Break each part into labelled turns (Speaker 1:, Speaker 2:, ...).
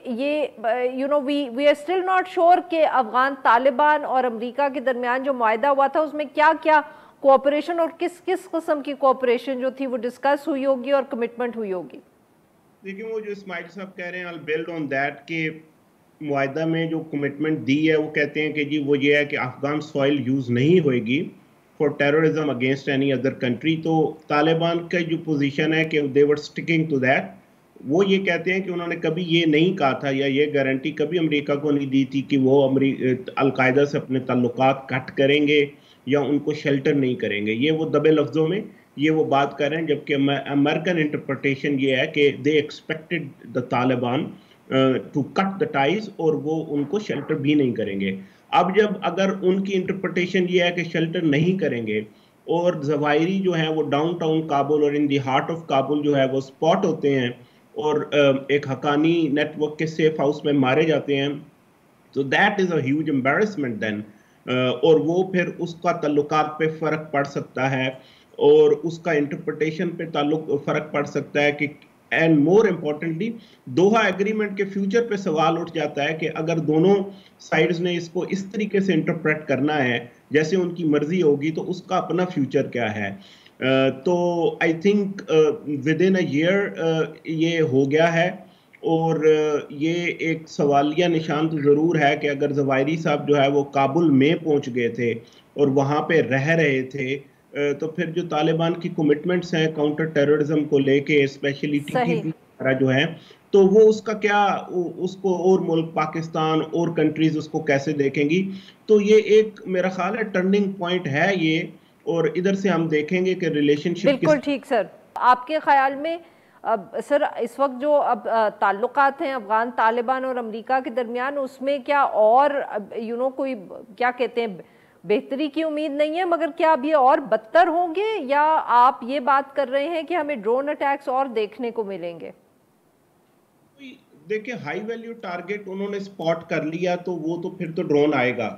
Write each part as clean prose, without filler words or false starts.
Speaker 1: ये we are still not sure कि अफगान तालिबान और अमेरिका के दरमियान जो मुआहदा हुआ था उसमें क्या क्या कोऑपरेशन और किस किस किस्म की कोऑपरेशन जो थी वो डिस्कस हुई होगी और कमिटमेंट हुई होगी।
Speaker 2: देखिए, वो जो इस्माइल साहब कह रहे हैं, आई बिल्ड ऑन दैट कि मुआहदा में जो कमिटमेंट दी है वो कहते हैं कि जी वो ये है कि अफगान सॉइल यूज़ नहीं होएगी for terrorism against any other country. तो तालिबान का जो पोजीशन है कि दे वर स्टिकिंग टू दैट। वो ये कहते हैं कि उन्होंने कभी ये नहीं कहा था या ये गारंटी कभी अमेरिका को नहीं दी थी कि वो अलकायदा से अपने ताल्लुकात कट करेंगे या उनको शेल्टर नहीं करेंगे। ये वो दबे लफ्जों में ये वो बात कर रहे हैं, जबकि अमेरिकन इंटरप्रिटेशन ये है कि they expected the Taliban to cut the ties और वो उनको शेल्टर भी नहीं करेंगे। अब जब अगर उनकी इंटरप्रिटेशन ये है कि शेल्टर नहीं करेंगे और जवायरी जो है वो डाउनटाउन काबुल और in the heart of Kabul जो है वो स्पॉट होते हैं और एक हकानी नेटवर्क के सेफ हाउस में मारे जाते हैं, तो that is a huge embarrassment then. और वो फिर उसका ताल्लुकात पे फर्क पड़ सकता है और उसका इंटरप्रिटेशन पे ताल्लुक फर्क पड़ सकता है कि and more importantly Doha agreement के फ्यूचर पे सवाल उठ जाता है कि अगर दोनों साइड्स ने इसको इस तरीके से इंटरप्रेट करना है जैसे उनकी मर्जी होगी तो उसका अपना फ्यूचर क्या है। तो I think with in a year ये हो गया है और ये एक सवालिया निशान तो ज़रूर है कि अगर जवायरी साहब जो है वो काबुल में पहुंच गए थे और वहाँ पे रह रहे थे, तो फिर जो तालिबान की कमिटमेंट्स हैं काउंटर टेररिज्म को लेके स्पेशली
Speaker 1: सही।
Speaker 2: टीटीपी वगैरह जो है, तो वो उसका क्या उसको और मुल्क पाकिस्तान और कंट्रीज उसको कैसे देखेंगी। तो ये एक मेरा ख्याल है टर्निंग पॉइंट है ये, और इधर से हम देखेंगे कि रिलेशनशिप किस।
Speaker 1: बिल्कुल ठीक सर। आपके ख्याल में अब सर इस वक्त जो अब ताल्लुकात हैं अफगान तालिबान और अमेरिका के दरमियान उसमें क्या और कोई क्या कहते हैं बेहतरी की उम्मीद नहीं है, मगर क्या अब ये और बदतर होंगे या आप ये बात कर रहे हैं कि हमें ड्रोन अटैक्स और देखने को मिलेंगे?
Speaker 2: देखिए, हाई वैल्यू टारगेट उन्होंने स्पॉट कर लिया तो वो तो फिर तो ड्रोन आएगा।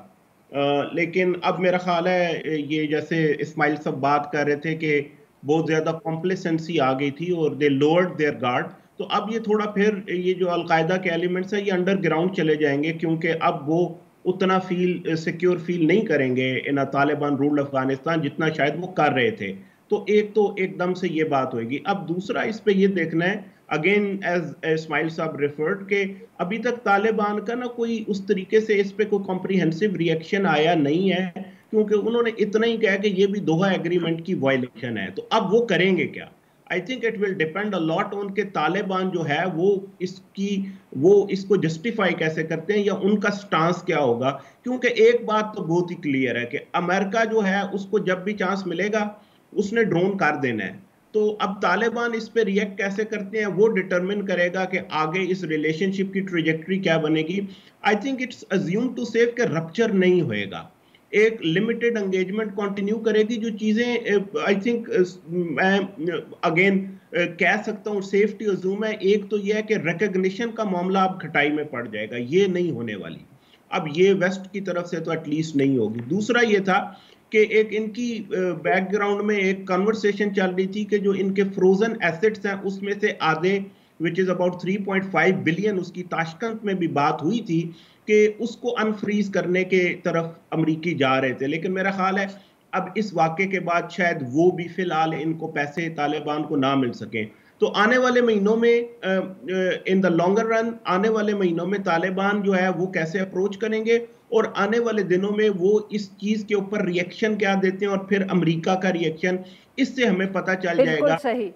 Speaker 2: लेकिन अब मेरा ख्याल है ये जैसे इस्माइल सब बात कर रहे थे कि बहुत ज्यादा कॉम्प्लेसेंसी आ गई थी और दे लोअर्ड देयर गार्ड। तो अब ये थोड़ा फिर ये जो अलकायदा के एलिमेंट्स है ये अंडरग्राउंड चले जाएंगे क्योंकि अब वो उतना फील सिक्योर फील नहीं करेंगे इन तालिबान रूल्ड अफगानिस्तान जितना शायद वो कर रहे थे। तो एकदम से ये बात होगी। अब दूसरा इस पे ये देखना है, अगेन एज इस्माइल साहब रेफर्ड के अभी तक तालिबान का ना कोई उस तरीके से इस पे कोई कॉम्प्रिहेंसिव रिएक्शन आया नहीं है क्योंकि उन्होंने इतना ही कहा कि ये भी दोहा एग्रीमेंट की वायलेशन है। तो अब वो करेंगे क्या? I think it will depend a lot on के तालिबान जो है वो इसको जस्टिफाई कैसे करते हैं या उनका स्टांस क्या होगा। क्योंकि एक बात तो बहुत ही क्लियर है कि अमेरिका जो है उसको जब भी चांस मिलेगा उसने ड्रोन कर देना है। तो अब तालिबान इस पे रिएक्ट कैसे करते हैं वो डिटरमिन करेगा कि आगे इस रिलेशनशिप की ट्रेजेक्टरी क्या बनेगी। I think it's assume to save के रप्चर नहीं होएगा, एक लिमिटेड एंगेजमेंट कंटिन्यू करेगी जो चीजें आई थिंक मैं अगेन कह सकता हूँ सेफ्टी अज्यूम है। एक तो यह है कि रिकग्निशन का मामला अब खटाई में पड़ जाएगा, ये नहीं होने वाली। अब ये वेस्ट की तरफ से तो एटलीस्ट नहीं होगी। दूसरा ये था कि एक इनकी बैकग्राउंड में एक कन्वर्सेशन चल रही थी कि जो इनके फ्रोजन एसेट्स हैं उसमें से आधे विच इज अबाउट 3.5 बिलियन, उसकी ताशकंद में भी बात हुई थी कि उसको अनफ्रीज करने के तरफ अमरीकी जा रहे थे। लेकिन मेरा ख्याल है अब इस वाक़े के बाद शायद वो भी फिलहाल इनको पैसे तालिबान को ना मिल सके। तो आने वाले महीनों में इन द लॉन्गर रन आने वाले महीनों में तालिबान जो है वो कैसे अप्रोच करेंगे और आने वाले दिनों में वो इस चीज के ऊपर रिएक्शन क्या देते हैं और फिर अमेरिका का रिएक्शन, इससे हमें पता चल
Speaker 1: बिल्कुल
Speaker 2: जाएगा।
Speaker 1: सही।